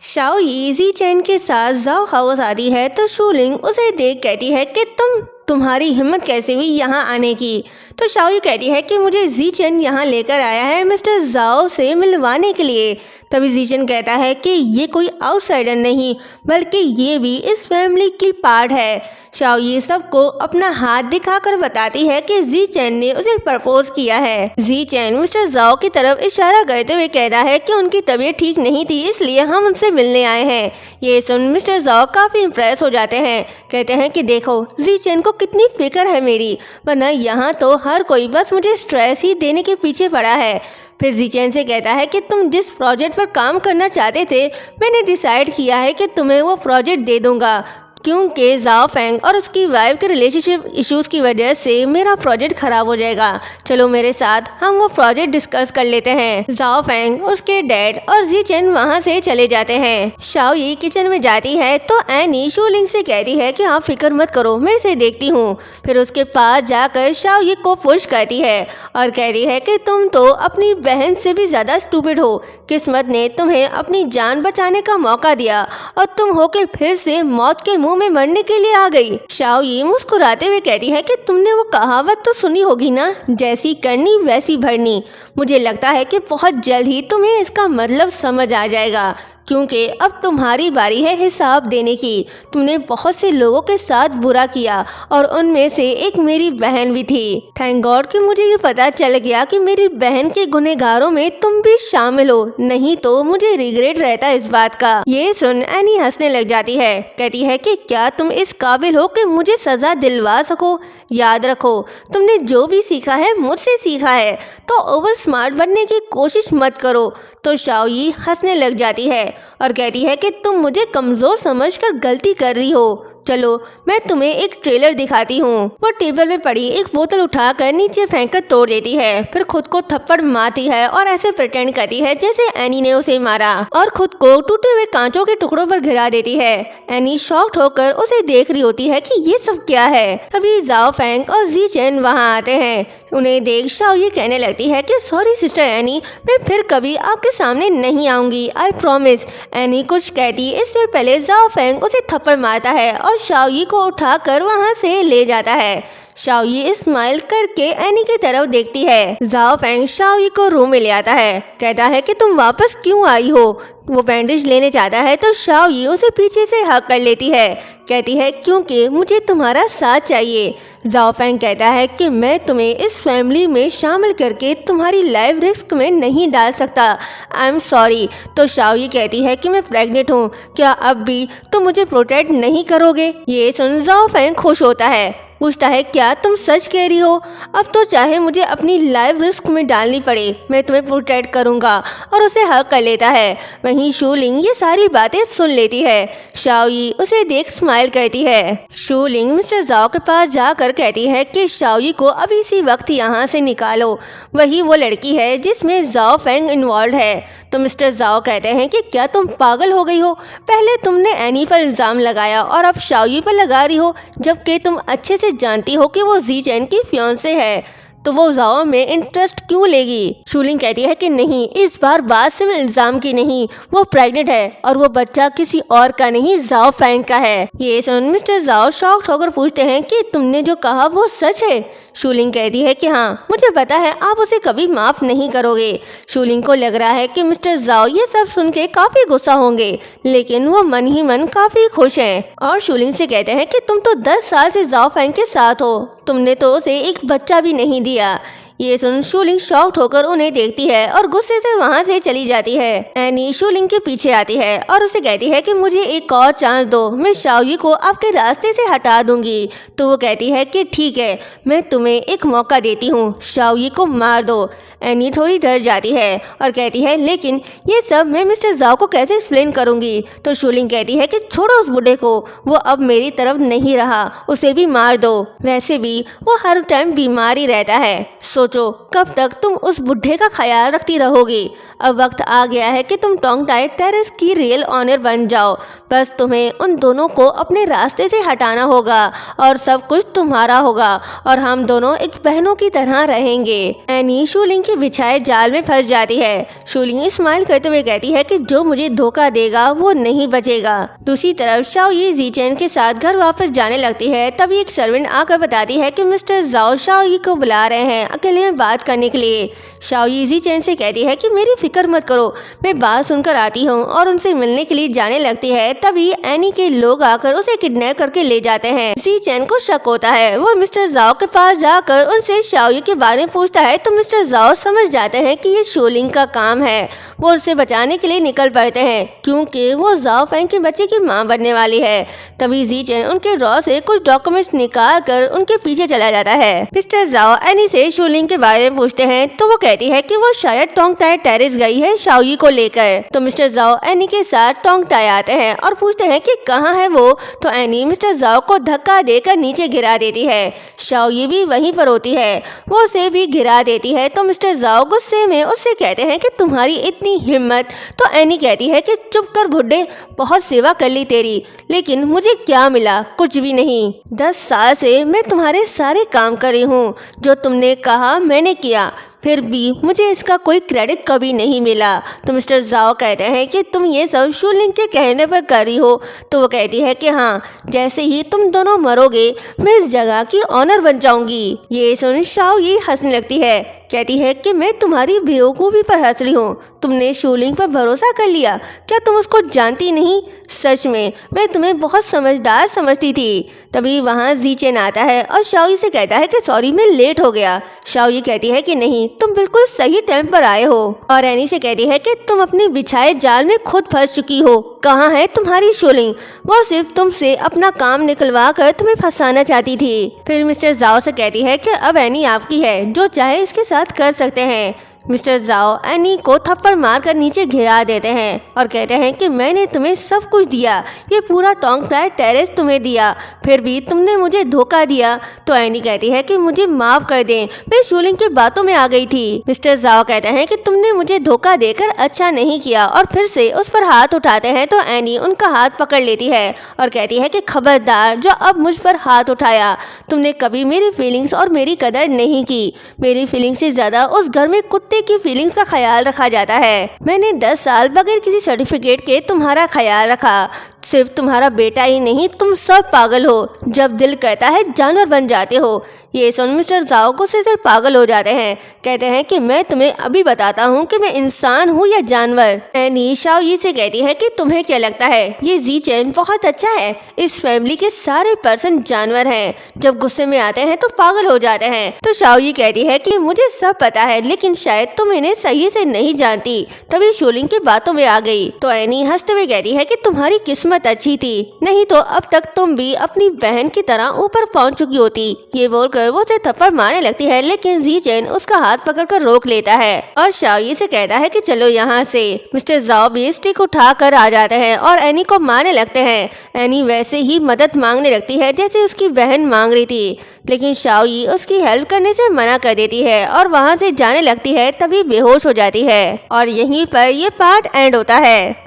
Shao यी जी चैन के साथ जाओ हाउस आती है तो शूलिंग उसे देख कहती है कि तुम्हारी हिम्मत कैसे हुई यहाँ आने की। तो शाओ यी कहती है कि मुझे जी चैन यहाँ लेकर आया है मिस्टर जाओ से मिलवाने के लिए। तभी जी चैन कहता है कि ये कोई आउटसाइडर नहीं बल्कि ये भी इस फैमिली की पार्ट है। शाओ यी सबको अपना हाथ दिखाकर बताती है कि जी चैन ने उसे प्रपोज किया है। जी चैन मिस्टर जाओ की तरफ इशारा करते हुए कहता है कि उनकी तबीयत ठीक नहीं थी इसलिए हम उनसे मिलने आए हैं। ये सुन मिस्टर जाओ काफी इम्प्रेस हो जाते हैं। कहते हैं कि देखो जी चैन को कितनी फिक्र है मेरी, वरना यहाँ तो हर कोई बस मुझे स्ट्रेस ही देने के पीछे पड़ा है। फिर जी चैन से कहता है कि तुम जिस प्रोजेक्ट पर काम करना चाहते थे मैंने डिसाइड किया है कि तुम्हें वो प्रोजेक्ट दे दूंगा, क्योंकि जाओ फेंग और उसकी वाइफ के रिलेशनशिप इश्यूज की वजह से मेरा प्रोजेक्ट खराब हो जाएगा। चलो मेरे साथ हम वो प्रोजेक्ट डिस्कस कर लेते हैं। जाओ फेंग, उसके डैड और जी चैन वहाँ से चले जाते हैं। शाओ यी किचन में जाती है तो एनी शूलिंग से कहती है कि आप फिक्र मत करो, मैं इसे देखती हूँ। फिर उसके पास जाकर शाओ यी को पुश करती है और कहती है कि तुम तो अपनी बहन से भी ज्यादा स्टूपिड हो। किस्मत ने तुम्हें अपनी जान बचाने का मौका दिया और तुम होके फिर से मौत के में मरने के लिए आ गई। शाओ यी मुस्कुराते हुए कहती है कि तुमने वो कहावत तो सुनी होगी ना, जैसी करनी वैसी भरनी। मुझे लगता है कि बहुत जल्द ही तुम्हें इसका मतलब समझ आ जाएगा, क्योंकि अब तुम्हारी बारी है हिसाब देने की। तुमने बहुत से लोगों के साथ बुरा किया और उनमें से एक मेरी बहन भी थी। थैंक गॉड कि मुझे ये पता चल गया कि मेरी बहन के गुनहगारों में तुम भी शामिल हो, नहीं तो मुझे रिग्रेट रहता इस बात का। ये सुन एनी हंसने लग जाती है। कहती है कि क्या तुम इस काबिल हो कि मुझे सजा दिलवा सको? याद रखो तुमने जो भी सीखा है मुझसे सीखा है, तो ओवर स्मार्ट बनने की कोशिश मत करो। तो शाओ यी हंसने लग जाती है और कहती है कि तुम मुझे कमजोर समझकर गलती कर रही हो। चलो मैं तुम्हें एक ट्रेलर दिखाती हूँ। वो टेबल में पड़ी एक बोतल उठाकर नीचे फेंक कर तोड़ देती है, फिर खुद को थप्पड़ मारती है और ऐसे प्रिटेंड करती है जैसे एनी ने उसे मारा और खुद को टूटे हुए कांचों के टुकड़ों पर गिरा देती है। एनी शॉक्ड होकर उसे देख रही होती है कि ये सब क्या है। तभी जाओ फेंग और जी चैन वहाँ आते हैं। उन्हें देख शाओ यी कहने लगती है कि सॉरी सिस्टर एनी, मैं फिर कभी आपके सामने नहीं आऊंगी, आई प्रॉमिस। एनी कुछ कहती इससे पहले जाओ फेंग उसे थप्पड़ मारता है और शाओ यी को उठाकर वहाँ से ले जाता है। शाओ यी स्माइल करके एनी की तरफ देखती है। जाओ फेंग शाओ यी को रूम में ले आता है। कहता है कि तुम वापस क्यों आई हो? वो बैंडेज लेने जाता है तो शाओ यी उसे पीछे से हक कर लेती है। कहती है क्योंकि मुझे तुम्हारा साथ चाहिए। जाओ फेंग कहता है कि मैं तुम्हें इस फैमिली में शामिल करके तुम्हारी लाइफ रिस्क में नहीं डाल सकता, आई एम सॉरी। तो शाओ यी कहती है कि मैं प्रेग्नेंट हूँ, क्या अब भी तुम मुझे प्रोटेक्ट नहीं करोगे? ये सुन जाओ फेंग खुश होता है, पूछता है क्या तुम सच कह रही हो? अब तो चाहे मुझे अपनी लाइफ रिस्क में डालनी पड़े मैं तुम्हें प्रोटेक्ट करूंगा, और उसे हक कर लेता है। वहीं शूलिंग ये सारी बातें सुन लेती है। शाओ यी उसे देख स्माइल करती है। शूलिंग मिस्टर जाओ के पास जाकर कहती है कि शाओ यी को अभी इसी वक्त यहाँ से निकालो, वही वो लड़की है जिसमें जाओ फेंग इन्वॉल्व है। तो मिस्टर जाओ कहते हैं कि क्या तुम पागल हो गई हो? पहले तुमने एनी पर इल्ज़ाम लगाया और अब शाओ यी पर लगा रही हो, जबकि तुम अच्छे से जानती हो कि वो जी चैन की फियांसे है, तो वो जाओ में इंटरेस्ट क्यों लेगी? शूलिंग कहती है कि नहीं, इस बार बात सिर्फ इल्जाम की नहीं, वो प्रेग्नेंट है और वो बच्चा किसी और का नहीं जाओ फेंग का है। ये सुन मिस्टर जाओ शॉक्ड होकर पूछते हैं कि तुमने जो कहा वो सच है? शूलिंग कहती है कि हाँ, मुझे पता है आप उसे कभी माफ नहीं करोगे। शूलिंग को लग रहा है कि मिस्टर जाओ ये सब सुन के काफी गुस्सा होंगे, लेकिन वो मन ही मन काफी खुश हैं और शूलिंग से कहते हैं कि तुम तो 10 साल से जाओ फेंग के साथ हो, तुमने तो उसे एक बच्चा भी नहीं दिया। ये सुन शूलिंग शॉक्ड होकर उन्हें देखती है और गुस्से से वहाँ से चली जाती है। एनी शूलिंग के पीछे आती है और उसे कहती है कि मुझे एक और चांस दो, मैं शाओ यी को आपके रास्ते से हटा दूंगी। तो वो कहती है कि ठीक है, मैं तुम्हें एक मौका देती हूँ, शाओ यी को मार दो। एनी थोड़ी डर जाती है और कहती है लेकिन ये सब मैं मिस्टर जाओ को कैसे एक्सप्लेन करूंगी? तो शूलिंग कहती है कि छोड़ो उस बूढ़े को, वो अब मेरी तरफ नहीं रहा, उसे भी मार दो। वैसे भी वो हर टाइम बीमार ही रहता है, सोचो कब तक तुम उस बुढ़े का ख्याल रखती रहोगी? अब वक्त आ गया है कि तुम टोंग टाई टेरेस की रियल ऑनर बन जाओ। बस तुम्हें उन दोनों को अपने रास्ते से हटाना होगा और सब कुछ तुम्हारा होगा और हम दोनों एक बहनों की तरह रहेंगे। एनी शूलिंग के बिछाए जाल में फंस जाती है। शूलिंग स्माइल करते हुए कहती है कि जो मुझे धोखा देगा वो नहीं बचेगा। दूसरी तरफ शाओयी ज़ीचेन के साथ घर वापस जाने लगती है। तभी एक सर्वेंट आकर बताती है कि मिस्टर ज़ाओ शाओयी को बुला रहे हैं अकेले में बात करने के लिए। शाओयी ज़ीचेन से कहती है कि मेरी फिक्र मत करो, मैं बात सुनकर आती हूँ और उनसे मिलने के लिए जाने लगती है। तभी एनी के लोग आकर उसे किडनैप करके ले जाते हैं। ज़ीचेन को शक होता है, वो मिस्टर ज़ाओ के पास जाकर उनसे शाओयी के बारे में पूछता है तो मिस्टर ज़ाओ समझ जाते हैं कि ये शूलिंग का काम है। वो उसे बचाने के लिए निकल पड़ते हैं क्योंकि वो ज़ाओ फैंग के बच्चे की माँ बनने वाली है। तभी ज़ीचेन उनके ड्रॉ से कुछ डॉक्यूमेंट्स निकाल कर उनके पीछे चला जाता है। मिस्टर ज़ाओ एनी से शूलिंग के बारे में पूछते हैं तो वो कहती है कि वो शायद टोंग टाई टेरेस गई है शाओयी को लेकर। तो मिस्टर ज़ाओ एनी के साथ टोंग टाई आते हैं और पूछते हैं कि कहाँ है वो। तो एनी मिस्टर ज़ाओ को धक्का देकर नीचे गिरा देती है। शाओयी भी वहीं पर होती है, वो उसे भी गिरा देती है। तो मिस्टर ज़ाओ गुस्से में उससे कहते हैं कि तुम्हारी इतनी हिम्मत। तो एनी कहती है कि चुप कर बुड्ढे, बहुत सेवा कर ली तेरी, लेकिन मुझे क्या मिला? कुछ भी नहीं। 10 साल से मैं तुम्हारे सारे काम कर रही हूँ, जो तुमने कहा मैंने किया, फिर भी मुझे इसका कोई क्रेडिट कभी नहीं मिला। तो मिस्टर ज़ाओ कहते हैं कि तुम ये सब शूलिंग के कहने पर कर रही हो। तो वो कहती है कि हाँ, जैसे ही तुम दोनों मरोगे मैं इस जगह की ऑनर बन जाऊंगी। ये सुन शाओयी हंसने लगती है, कहती है कि मैं तुम्हारी बेवकूफ़ी पर हंस रही हूँ। तुमने शूलिंग पर भरोसा कर लिया, क्या तुम उसको जानती नहीं? सच में मैं तुम्हें बहुत समझदार समझती थी। तभी वहाँ ज़ीचेन आता है और शाओयी से कहता है कि सॉरी मैं लेट हो गया। शाओयी कहती है कि नहीं, तुम बिल्कुल सही टाइम पर आए हो। और एनी से कहती है कि तुम अपने बिछाए जाल में खुद फंस चुकी हो। कहाँ है तुम्हारी शूलिंग? वो सिर्फ तुमसे अपना काम निकलवा कर तुम्हें फंसाना चाहती थी। फिर मिस्टर ज़ाओ से कहती है कि अब एनी आपकी है, जो चाहे इसके साथ कर सकते हैं। मिस्टर ज़ाओ एनी को थप्पड़ मारकर नीचे गिरा देते हैं और कहते हैं कि मैंने तुम्हें सब कुछ दिया, ये पूरा टोंग टाई टेरेस तुम्हें दिया, फिर भी तुमने मुझे धोखा दिया। तो एनी कहती है कि मुझे माफ़ कर दें, मैं शूलिंग की बातों में आ गई थी। मिस्टर ज़ाओ कहते हैं कि तुमने मुझे धोखा देकर अच्छा नहीं किया और फिर से उस पर हाथ उठाते हैं। तो एनी उनका हाथ पकड़ लेती है और कहती है कि खबरदार, जो अब मुझ पर हाथ उठाया, तुमने कभी मेरी फीलिंग्स और मेरी कदर नहीं की। मेरी फीलिंग्स से ज़्यादा उस घर में की फीलिंग्स का ख्याल रखा जाता है। मैंने 10 साल बगैर किसी सर्टिफिकेट के तुम्हारा ख्याल रखा। सिर्फ तुम्हारा बेटा ही नहीं, तुम सब पागल हो। जब दिल कहता है जानवर बन जाते हो। ये सुन मिस्टर ज़ाओ गुस्से से पागल हो जाते हैं, कहते हैं कि मैं तुम्हें अभी बताता हूँ कि मैं इंसान हूँ या जानवर। एनी शाओयी से कहती है कि तुम्हें क्या लगता है ये ज़ीचेन बहुत अच्छा है? इस फैमिली के सारे पर्सन जानवर हैं, जब गुस्से में आते हैं तो पागल हो जाते हैं। तो शाओयी कहती है कि मुझे सब पता है, लेकिन शायद तुम इन्हें सही से नहीं जानती। तभी शूलिंग की बातों में आ गई। तो एनी हंसते हुए कहती है कि तुम्हारी किस्मत अच्छी थी, नहीं तो अब तक तुम भी अपनी बहन की तरह ऊपर पहुंच चुकी होती। ये बोलकर वो उसे थप्पड़ मारने लगती है, लेकिन ज़ीचेन उसका हाथ पकड़कर रोक लेता है और शाओयी से कहता है कि चलो यहाँ से। मिस्टर ज़ाओ भी स्टिक उठा कर आ जाते हैं और एनी को मारने लगते हैं। एनी वैसे ही मदद मांगने लगती है जैसे उसकी बहन मांग रही थी, लेकिन शाओयी उसकी हेल्प करने से मना कर देती है और वहाँ से जाने लगती है। तभी बेहोश हो जाती है और यहीं पर ये पार्ट एंड होता है।